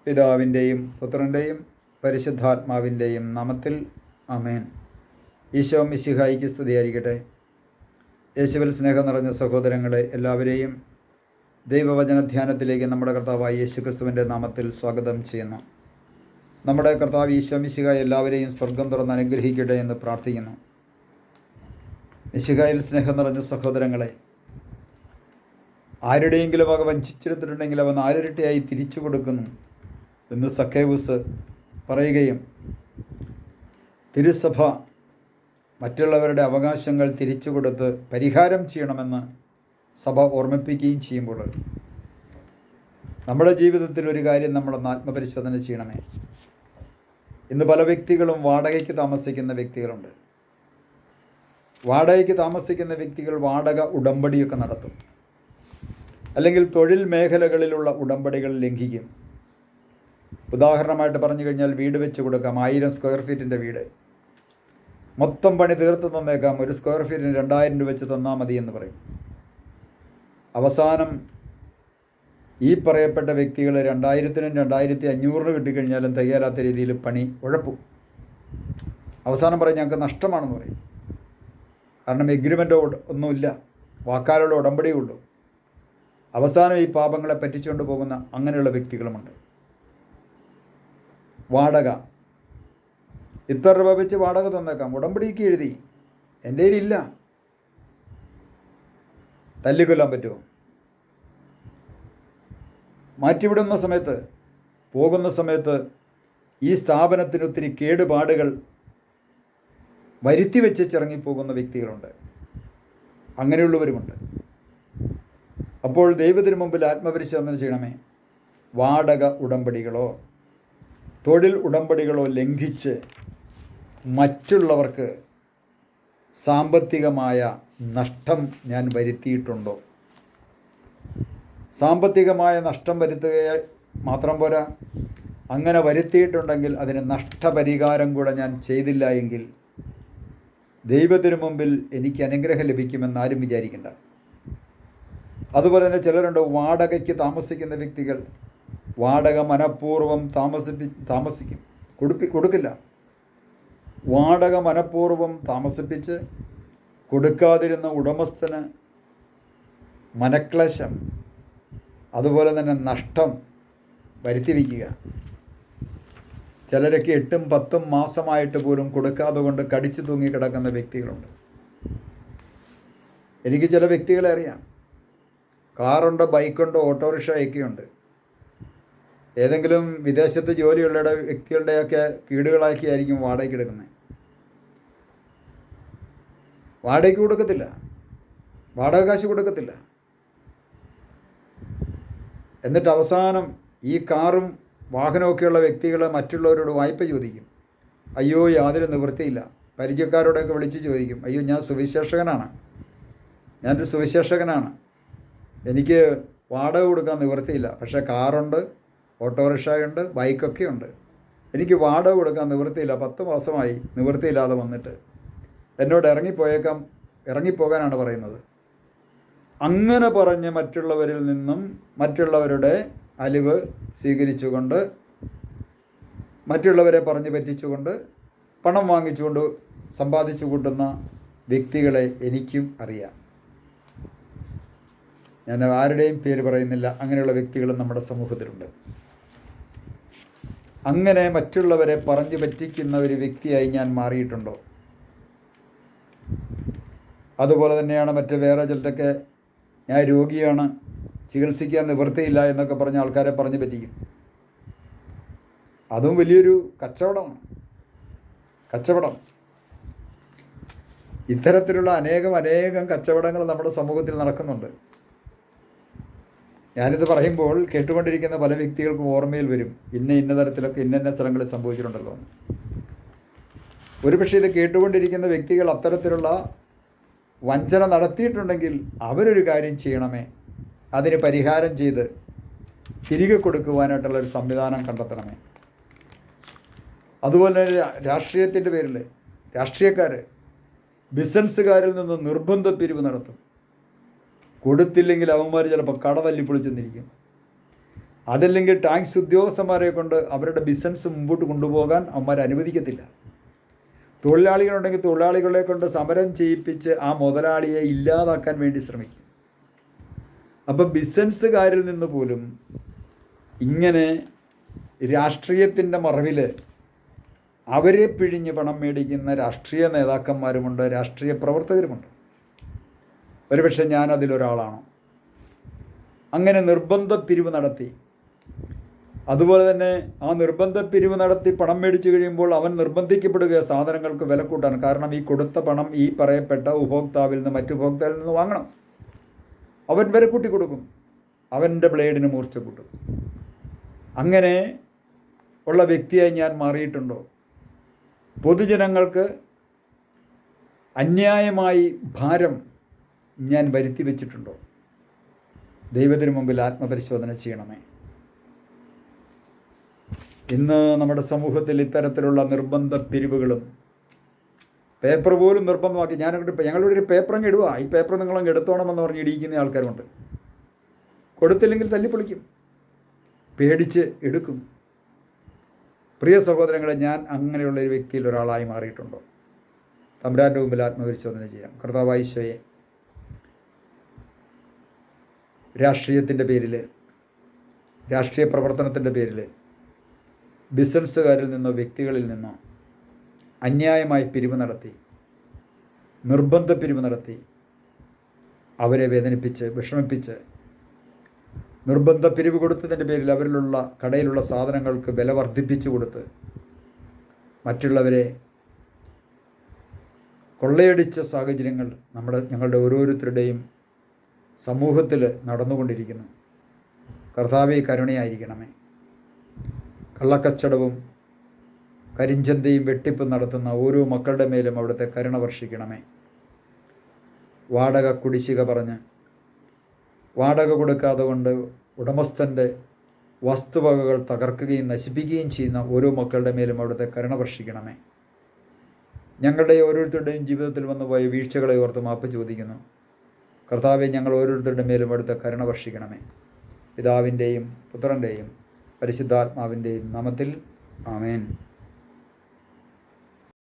പിതാവിൻ്റെയും പുത്രൻ്റെയും പരിശുദ്ധാത്മാവിൻ്റെയും നാമത്തിൽ ആമേൻ. ഈശോ മിശിഹായിക്ക് സ്തുതിയായിരിക്കട്ടെ. യേശുവിൽ സ്നേഹം നിറഞ്ഞ സഹോദരങ്ങളെ എല്ലാവരെയും ദൈവവചന ധ്യാനത്തിലേക്ക് നമ്മുടെ കർത്താവായ യേശുക്രിസ്തുവിൻ്റെ നാമത്തിൽ സ്വാഗതം ചെയ്യുന്നു. നമ്മുടെ കർത്താവ് ഈശോ മിശിഹാ എല്ലാവരെയും സ്വർഗം തുറന്ന് അനുഗ്രഹിക്കട്ടെ എന്ന് പ്രാർത്ഥിക്കുന്നു. മിശിഹായിൽ സ്നേഹം നിറഞ്ഞ സഹോദരങ്ങളെ, ആരുടെയെങ്കിലും അവ വഞ്ചിച്ചെടുത്തിട്ടുണ്ടെങ്കിൽ അവ നാലിരട്ടിയായി തിരിച്ചു കൊടുക്കുന്നു എന്ന് സക്കേവൂസ് പറയുകയും തിരുസഭ മറ്റുള്ളവരുടെ അവകാശങ്ങൾ തിരിച്ചു കൊടുത്ത് പരിഹാരം ചെയ്യണമെന്ന് സഭ ഓർമ്മിപ്പിക്കുകയും ചെയ്യുമ്പോൾ നമ്മുടെ ജീവിതത്തിൽ ഒരു കാര്യം നമ്മളൊന്ന് ആത്മപരിശോധന ചെയ്യണമേ. ഇന്ന് പല വ്യക്തികളും വാടകയ്ക്ക് താമസിക്കുന്ന വ്യക്തികളുണ്ട്. വാടകയ്ക്ക് താമസിക്കുന്ന വ്യക്തികൾ വാടക ഉടമ്പടിയൊക്കെ നടത്തും, അല്ലെങ്കിൽ തൊഴിൽ മേഖലകളിലുള്ള ഉടമ്പടികൾ ലംഘിക്കും. ഉദാഹരണമായിട്ട് പറഞ്ഞു കഴിഞ്ഞാൽ, വീട് വെച്ച് കൊടുക്കാം, 1000 സ്ക്വയർ ഫീറ്റിൻ്റെ വീട് മൊത്തം പണി തീർത്ത് തന്നേക്കാം, 1 സ്ക്വയർ ഫീറ്റിന് 2000 രൂപ വെച്ച് തന്നാൽ മതി എന്ന് പറയും. അവസാനം ഈ പറയപ്പെട്ട വ്യക്തികൾ 2000-നും 2500 കിട്ടിക്കഴിഞ്ഞാലും തികയാത്ത രീതിയിൽ പണി ഉഴപ്പും. അവസാനം പറയും ഞങ്ങൾക്ക് നഷ്ടമാണെന്ന് പറയും. കാരണം എഗ്രിമെൻ്റോ ഒന്നുമില്ല, വാക്കാലുള്ള ഉടമ്പടിയേ ഉള്ളൂ. അവസാനം ഈ പാപങ്ങളെ പറ്റിച്ചുകൊണ്ട് പോകുന്ന അങ്ങനെയുള്ള വ്യക്തികളുമുണ്ട്. വാടക ഇത്ര രൂപ വെച്ച് വാടക തന്നേക്കാം, ഉടമ്പടിക്ക് എഴുതി, എൻ്റെ കയ്യിലില്ല, തല്ലിക്കൊല്ലാൻ പറ്റുമോ? മാറ്റിവിടുന്ന സമയത്ത്, പോകുന്ന സമയത്ത് ഈ സ്ഥാപനത്തിന് ഒത്തിരി കേടുപാടുകൾ വരുത്തി വെച്ച് ചിറങ്ങിപ്പോകുന്ന വ്യക്തികളുണ്ട്, അങ്ങനെയുള്ളവരുമുണ്ട്. അപ്പോൾ ദൈവത്തിന് മുമ്പിൽ ആത്മപരിശോധന ചെയ്യണമേ. വാടക ഉടമ്പടികളോ തൊഴിൽ ഉടമ്പടികളോ ലംഘിച്ച് മറ്റുള്ളവർക്ക് സാമ്പത്തികമായ നഷ്ടം ഞാൻ വരുത്തിയിട്ടുണ്ടോ? സാമ്പത്തികമായ നഷ്ടം വരുത്തുക മാത്രം പോരാ, അങ്ങനെ വരുത്തിയിട്ടുണ്ടെങ്കിൽ അതിന് നഷ്ടപരിഹാരം കൂടെ ഞാൻ ചെയ്തില്ല എങ്കിൽ ദൈവത്തിന് മുമ്പിൽ എനിക്ക് അനുഗ്രഹം ലഭിക്കുമെന്ന് ആരും വിചാരിക്കണ്ട. അതുപോലെ തന്നെ ചിലരുണ്ട്, വാടകയ്ക്ക് താമസിക്കുന്ന വ്യക്തികൾ. വാടക മനഃപൂർവ്വം താമസിക്കും, കൊടുക്കില്ല. വാടക മനഃപൂർവ്വം താമസിപ്പിച്ച് കൊടുക്കാതിരുന്ന ഉടമസ്ഥന് മനക്ലേശം, അതുപോലെ തന്നെ നഷ്ടം വരുത്തി വയ്ക്കുക. ചിലരൊക്കെ 8-10 മാസമായിട്ട് പോലും കൊടുക്കാതെ കൊണ്ട് കടിച്ചു തൂങ്ങി കിടക്കുന്ന വ്യക്തികളുണ്ട്. എനിക്ക് ചില വ്യക്തികളെ അറിയാം. കാറുണ്ട്, ബൈക്കുണ്ട്, ഓട്ടോറിക്ഷയൊക്കെയുണ്ട്. ഏതെങ്കിലും വിദേശത്ത് ജോലിയുള്ള വ്യക്തികളുടെയൊക്കെ കീടുകളാക്കിയായിരിക്കും വാടകയ്ക്ക് എടുക്കുന്നത്. വാടകയ്ക്ക് കൊടുക്കത്തില്ല, വാടക കാശ് കൊടുക്കത്തില്ല. എന്നിട്ട് അവസാനം ഈ കാറും വാഹനമൊക്കെയുള്ള വ്യക്തികൾ മറ്റുള്ളവരോട് വായ്പ ചോദിക്കും. അയ്യോ യാതൊരു നിവൃത്തിയില്ല. പരിചയക്കാരോടൊക്കെ വിളിച്ച് ചോദിക്കും, അയ്യോ ഞാൻ സുവിശേഷകനാണ്, ഞാനൊരു സുവിശേഷകനാണ്, എനിക്ക് വാടക കൊടുക്കാൻ നിവൃത്തിയില്ല, പക്ഷേ കാറുണ്ട്, ഓട്ടോറിക്ഷയുണ്ട്, ബൈക്കൊക്കെ ഉണ്ട്, എനിക്ക് വാടക കൊടുക്കാൻ നിവൃത്തിയില്ല, 10 മാസമായി നിവൃത്തിയില്ലാതെ വന്നിട്ട് എന്നോട് ഇറങ്ങിപ്പോകാനാണ് പറയുന്നത്. അങ്ങനെ പറഞ്ഞ് മറ്റുള്ളവരിൽ നിന്നും മറ്റുള്ളവരുടെ അലിവ് സ്വീകരിച്ചുകൊണ്ട്, മറ്റുള്ളവരെ പറഞ്ഞ് പറ്റിച്ചുകൊണ്ട് പണം വാങ്ങിച്ചുകൊണ്ട് സമ്പാദിച്ചു കൂട്ടുന്ന വ്യക്തികളെ എനിക്കും അറിയാം. ഞാൻ ആരുടെയും പേര് പറയുന്നില്ല, അങ്ങനെയുള്ള വ്യക്തികളും നമ്മുടെ സമൂഹത്തിലുണ്ട്. അങ്ങനെ മറ്റുള്ളവരെ പറഞ്ഞു പറ്റിക്കുന്ന ഒരു വ്യക്തിയായി ഞാൻ മാറിയിട്ടുണ്ടോ? അതുപോലെ തന്നെയാണ് വേറെ ചിലരൊക്കെ, ഞാൻ രോഗിയാണ്, ചികിത്സിക്കാൻ നിവൃത്തിയില്ല എന്നൊക്കെ പറഞ്ഞ ആൾക്കാരെ പറഞ്ഞു പറ്റിക്കും. അതും വലിയൊരു കച്ചവടമാണ്, കച്ചവടം. ഇത്തരത്തിലുള്ള അനേകം കച്ചവടങ്ങൾ നമ്മുടെ സമൂഹത്തിൽ നടക്കുന്നുണ്ട്. ഞാനിത് പറയുമ്പോൾ കേട്ടുകൊണ്ടിരിക്കുന്ന പല വ്യക്തികൾക്കും ഓർമ്മയിൽ വരും, ഇന്ന തരത്തിലൊക്കെ ഇന്ന സ്ഥലങ്ങളിൽ സംഭവിച്ചിട്ടുണ്ടല്ലോ. ഒരുപക്ഷെ ഇത് കേട്ടുകൊണ്ടിരിക്കുന്ന വ്യക്തികൾ അത്തരത്തിലുള്ള വഞ്ചന നടത്തിയിട്ടുണ്ടെങ്കിൽ അവരൊരു കാര്യം ചെയ്യണമേ, അതിന് പരിഹാരം ചെയ്ത് തിരികെ കൊടുക്കുവാനായിട്ടുള്ളൊരു സംവിധാനം കണ്ടെത്തണമേ. അതുപോലെ രാഷ്ട്രീയത്തിൻ്റെ പേരിൽ രാഷ്ട്രീയക്കാർ ബിസിനസ്സുകാരിൽ നിന്ന് നിർബന്ധ പിരിവ് നടത്തും. കൊടുത്തില്ലെങ്കിൽ അവന്മാർ ചിലപ്പോൾ കട തല്ലിപ്പൊളിച്ചെന്നിരിക്കും. അതല്ലെങ്കിൽ ടാക്സ് ഉദ്യോഗസ്ഥന്മാരെ കൊണ്ട് അവരുടെ ബിസിനസ് മുമ്പോട്ട് കൊണ്ടുപോകാൻ അവന്മാർ അനുവദിക്കത്തില്ല. തൊഴിലാളികളുണ്ടെങ്കിൽ തൊഴിലാളികളെ കൊണ്ട് സമരം ചെയ്യിപ്പിച്ച് ആ മുതലാളിയെ ഇല്ലാതാക്കാൻ വേണ്ടി ശ്രമിക്കും. അപ്പം ബിസിനസ്സുകാരിൽ നിന്ന് പോലും ഇങ്ങനെ രാഷ്ട്രീയത്തിൻ്റെ മറവിൽ അവരെ പിഴിഞ്ഞ് പണം മേടിക്കുന്ന രാഷ്ട്രീയ നേതാക്കന്മാരുമുണ്ട്, രാഷ്ട്രീയ പ്രവർത്തകരുമുണ്ട്. ഒരുപക്ഷെ ഞാനതിലൊരാളാണ്. അങ്ങനെ നിർബന്ധ പിരിവ് നടത്തി, അതുപോലെ തന്നെ ആ നിർബന്ധ പിരിവ് നടത്തി പണം മേടിച്ചു കഴിയുമ്പോൾ അവൻ നിർബന്ധിക്കപ്പെടുക സാധനങ്ങൾക്ക് വില കൂട്ടാൻ. കാരണം ഈ കൊടുത്ത പണം ഈ പറയപ്പെട്ട ഉപഭോക്താവിൽ നിന്ന് മറ്റു ഉപഭോക്താവിൽ നിന്ന് വാങ്ങണം. അവൻ വില കൂട്ടി കൊടുക്കും, അവൻ്റെ ബ്ലേഡിന് മൂർച്ച കൂട്ടും. അങ്ങനെ ഉള്ള വ്യക്തിയായി ഞാൻ മാറിയിട്ടുണ്ടോ? പൊതുജനങ്ങൾക്ക് അന്യായമായി ഭാരം ഞാൻ വരുത്തി വച്ചിട്ടുണ്ടോ? ദൈവത്തിന് മുമ്പിൽ ആത്മപരിശോധന ചെയ്യണമേ. ഇന്ന് നമ്മുടെ സമൂഹത്തിൽ ഇത്തരത്തിലുള്ള നിർബന്ധ പിരിവുകളും, പേപ്പർ പോലും നിർബന്ധമാക്കി. ഞങ്ങളുടെ ഒരു പേപ്പർ അങ്ങ് ഇടുക, ഈ പേപ്പർ നിങ്ങളങ്ങ് എടുത്തോണമെന്ന് പറഞ്ഞ് ഇടിയിക്കുന്ന ആൾക്കാരുണ്ട്. കൊടുത്തില്ലെങ്കിൽ തല്ലിപ്പൊളിക്കും, പേടിച്ച് എടുക്കും. പ്രിയ സഹോദരങ്ങളെ, ഞാൻ അങ്ങനെയുള്ള ഒരു വ്യക്തിയിൽ ഒരാളായി മാറിയിട്ടുണ്ടോ? തമ്പുരാൻ്റെ മുമ്പിൽ ആത്മപരിശോധന ചെയ്യാം. കർത്താവായ ഈശോയെ, രാഷ്ട്രീയത്തിൻ്റെ പേരിൽ, രാഷ്ട്രീയ പ്രവർത്തനത്തിൻ്റെ പേരിൽ ബിസിനസ്സുകാരിൽ നിന്നോ വ്യക്തികളിൽ നിന്നോ അന്യായമായി പിരിവ് നടത്തി, നിർബന്ധ പിരിവ് നടത്തി, അവരെ വേദനിപ്പിച്ച് വിഷമിപ്പിച്ച്, നിർബന്ധ പിരിവ് കൊടുത്തതിൻ്റെ പേരിൽ അവരിലുള്ള കടയിലുള്ള സാധനങ്ങൾക്ക് വില വർദ്ധിപ്പിച്ചു കൊടുത്ത് മറ്റുള്ളവരെ കൊള്ളയടിച്ച സാഹചര്യങ്ങൾ ഞങ്ങളുടെ ഓരോരുത്തരുടെയും സമൂഹത്തിൽ നടന്നുകൊണ്ടിരിക്കുന്നു. കർത്താവേ, കരുണയായിരിക്കണമേ. കള്ളക്കച്ചടവും കരിഞ്ചന്തയും വെട്ടിപ്പും നടത്തുന്ന ഓരോ മക്കളുടെ മേലും അവിടുത്തെ കരുണ വർഷിക്കണമേ. വാടക കുടിശ്ശിക പറഞ്ഞ് വാടക കൊടുക്കാതെ കൊണ്ട് ഉടമസ്ഥൻ്റെ വസ്തുവകകൾ തകർക്കുകയും നശിപ്പിക്കുകയും ചെയ്യുന്ന ഓരോ മക്കളുടെ മേലും അവിടുത്തെ കരുണ വർഷിക്കണമേ. ഞങ്ങളുടെ ഓരോരുത്തരുടെയും ജീവിതത്തിൽ വന്നുപോയ വീഴ്ചകളെ ഓർത്ത് മാപ്പ് ചോദിക്കുന്നു. കർത്താവെ, ഞങ്ങൾ ഓരോരുത്തരുടെ മേലും അവിടുത്തെ കരുണ വർഷിക്കണമേ. പിതാവിൻ്റെയും പുത്രൻ്റെയും പരിശുദ്ധാത്മാവിൻ്റെയും നാമത്തിൽ ആമേൻ.